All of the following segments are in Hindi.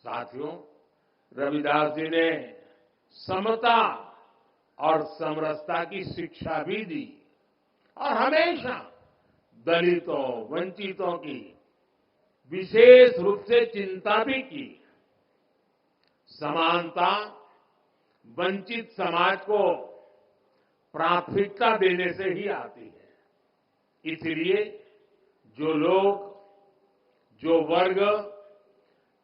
साथियों, रविदास जी ने समता और समरसता की शिक्षा भी दी और हमेशा दलितों, वंचितों की विशेष रूप से चिंता भी की। समानता वंचित समाज को प्राथमिकता देने से ही आती है। इसलिए जो लोग, जो वर्ग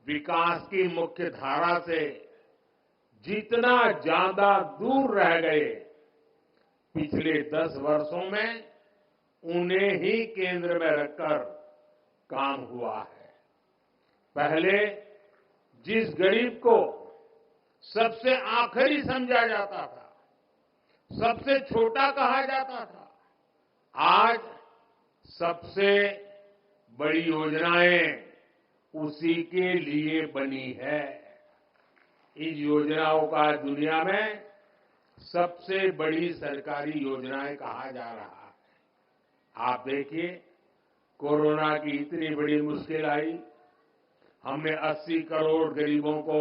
विकास की मुख्य धारा से जितना ज्यादा दूर रह गए, पिछले 10 वर्षों में उन्हें ही केंद्र में रखकर काम हुआ है। पहले जिस गरीब को सबसे आखिरी समझा जाता था, सबसे छोटा कहा जाता था, आज सबसे बड़ी योजनाएं उसी के लिए बनी है। इन योजनाओं का दुनिया में सबसे बड़ी सरकारी योजनाएं कहा जा रहा है। आप देखिए, कोरोना की इतनी बड़ी मुश्किल आई, हमने 80 करोड़ गरीबों को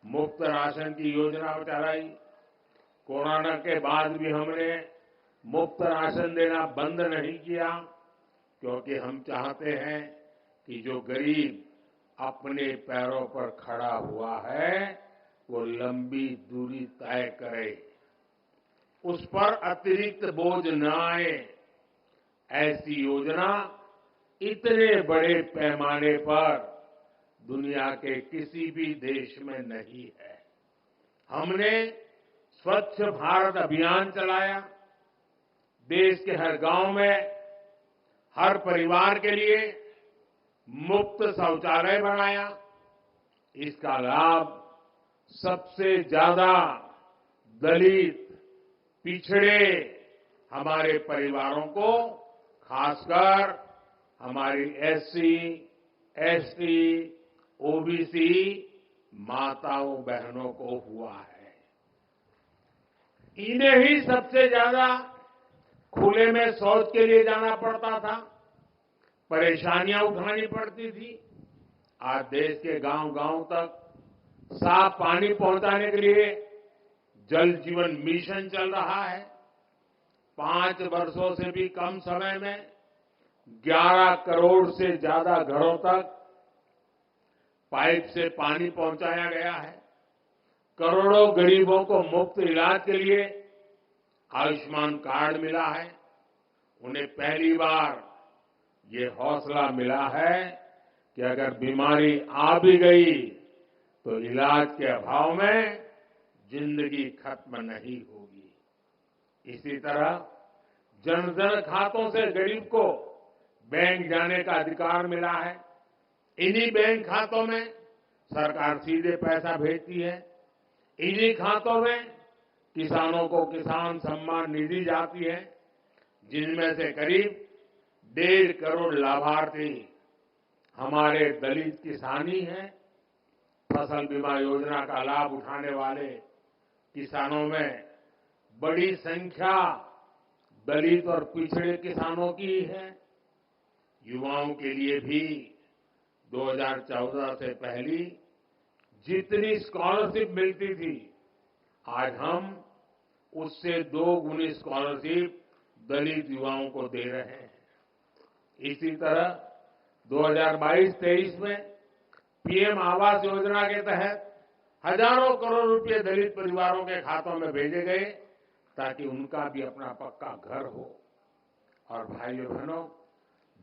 मुफ्त राशन की योजना चलाई। कोरोना के बाद भी हमने मुफ्त राशन देना बंद नहीं किया, क्योंकि हम चाहते हैं कि जो गरीब अपने पैरों पर खड़ा हुआ है वो लंबी दूरी तय करे, उस पर अतिरिक्त बोझ न आए। ऐसी योजना इतने बड़े पैमाने पर दुनिया के किसी भी देश में नहीं है। हमने स्वच्छ भारत अभियान चलाया, देश के हर गांव में हर परिवार के लिए मुफ्त शौचालय बनाया। इसका लाभ सबसे ज्यादा दलित, पिछड़े हमारे परिवारों को, खासकर हमारी एससी, एसटी, ओबीसी माताओं बहनों को हुआ है। इन्हें ही सबसे ज्यादा खुले में शौच के लिए जाना पड़ता था, परेशानियां उठानी पड़ती थी। आज देश के गांव-गांव तक साफ पानी पहुंचाने के लिए जल जीवन मिशन चल रहा है। 5 वर्षों से भी कम समय में 11 करोड़ से ज्यादा घरों तक पाइप से पानी पहुंचाया गया है। करोड़ों गरीबों को मुफ्त इलाज के लिए आयुष्मान कार्ड मिला है। उन्हें पहली बार ये हौसला मिला है कि अगर बीमारी आ भी गई तो इलाज के अभाव में जिंदगी खत्म नहीं होगी। इसी तरह जन-धन खातों से गरीब को बैंक जाने का अधिकार मिला है। इन्हीं बैंक खातों में सरकार सीधे पैसा भेजती है। इन्हीं खातों में किसानों को किसान सम्मान निधि जाती है, जिनमें से करीब 1.5 करोड़ लाभार्थी हमारे दलित किसान ही हैं। फसल बीमा योजना का लाभ उठाने वाले किसानों में बड़ी संख्या दलित और पिछड़े किसानों की है। युवाओं के लिए भी 2014 से पहली जितनी स्कॉलरशिप मिलती थी, आज हम उससे 2 गुनी स्कॉलरशिप दलित युवाओं को दे रहे हैं। इसी तरह 2022-23 में पीएम आवास योजना के तहत हजारों करोड़ रुपए दलित परिवारों के खातों में भेजे गए, ताकि उनका भी अपना पक्का घर हो। और भाइयों बहनों,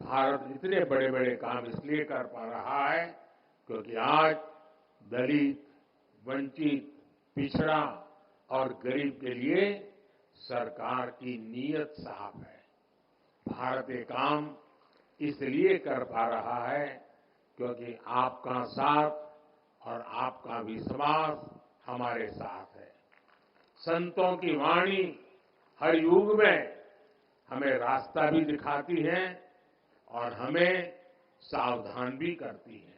भारत इतने बड़े बड़े काम इसलिए कर पा रहा है क्योंकि आज दलित, वंचित, पिछड़ा और गरीब के लिए सरकार की नीयत साफ है। भारत ये काम इसलिए कर पा रहा है क्योंकि आपका साथ और आपका विश्वास हमारे साथ है। संतों की वाणी हर युग में हमें रास्ता भी दिखाती है और हमें सावधान भी करती है।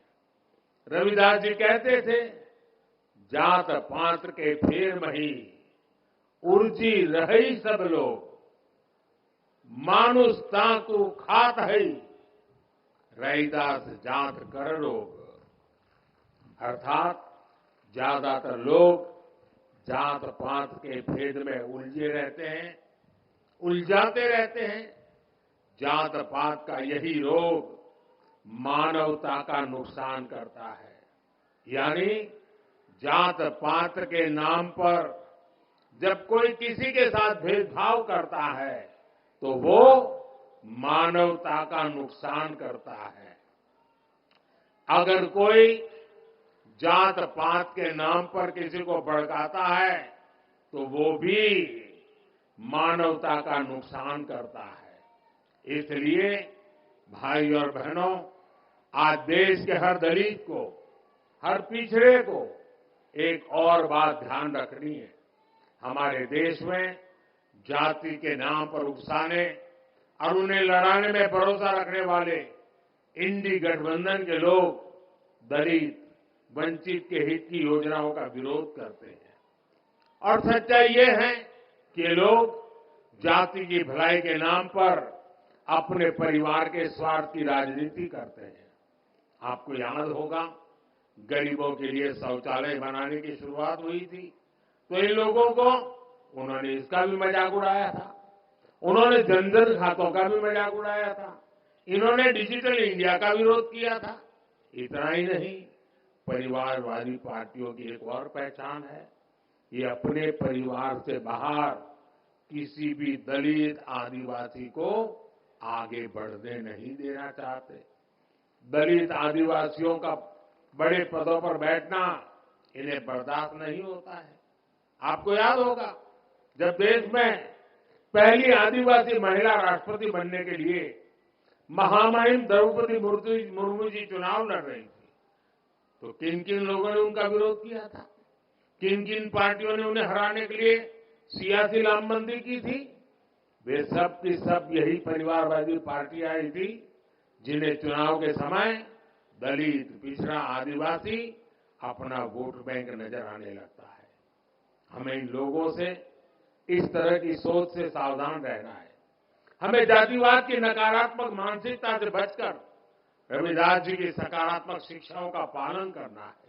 रविदास जी कहते थे, जात पात्र के फेर मही, उर्जी रही सब लोग, मानुष ताकू खात है, रैदास जात कर लोग। अर्थात ज्यादातर लोग जात पात के भेद में उलझे रहते हैं, उलझाते रहते हैं। जात पात का यही रोग मानवता का नुकसान करता है। यानी जात पात के नाम पर जब कोई किसी के साथ भेदभाव करता है तो वो मानवता का नुकसान करता है। अगर कोई जात पात के नाम पर किसी को भड़काता है तो वो भी मानवता का नुकसान करता है। इसलिए भाई और बहनों, आज देश के हर दलित को, हर पिछड़े को एक और बात ध्यान रखनी है। हमारे देश में जाति के नाम पर उकसाने और उन्हें लड़ाने में भरोसा रखने वाले इंडी गठबंधन के लोग दलित, वंचित के हित की योजनाओं का विरोध करते हैं। और सच्चाई ये है कि ये लोग जाति की भलाई के नाम पर अपने परिवार के स्वार्थ की राजनीति करते हैं। आपको याद होगा, गरीबों के लिए शौचालय बनाने की शुरुआत हुई थी तो इन लोगों को उन्होंने इसका भी मजाक उड़ाया था। उन्होंने जनधन खातों का भी मजाक उड़ाया था। इन्होंने डिजिटल इंडिया का विरोध किया था। इतना ही नहीं, परिवारवादी पार्टियों की एक और पहचान है, ये अपने परिवार से बाहर किसी भी दलित, आदिवासी को आगे बढ़ने नहीं देना चाहते। दलित, आदिवासियों का बड़े पदों पर बैठना इन्हें बर्दाश्त नहीं होता है। आपको याद होगा, जब देश में पहली आदिवासी महिला राष्ट्रपति बनने के लिए महामहिम द्रौपदी मुर्मू जी चुनाव लड़ रही थी तो किन किन लोगों ने उनका विरोध किया था? किन किन पार्टियों ने उन्हें हराने के लिए सियासी लामबंदी की थी? वे सब की सब यही परिवारवादी पार्टियां आई थी जिन्हें चुनाव के समय दलित, पिछड़ा, आदिवासी अपना वोट बैंक नजर आने लगता है। हमें इन लोगों से, इस तरह की सोच से सावधान रहना है। हमें जातिवाद की नकारात्मक मानसिकता से बचकर रविदास जी की सकारात्मक शिक्षाओं का पालन करना है।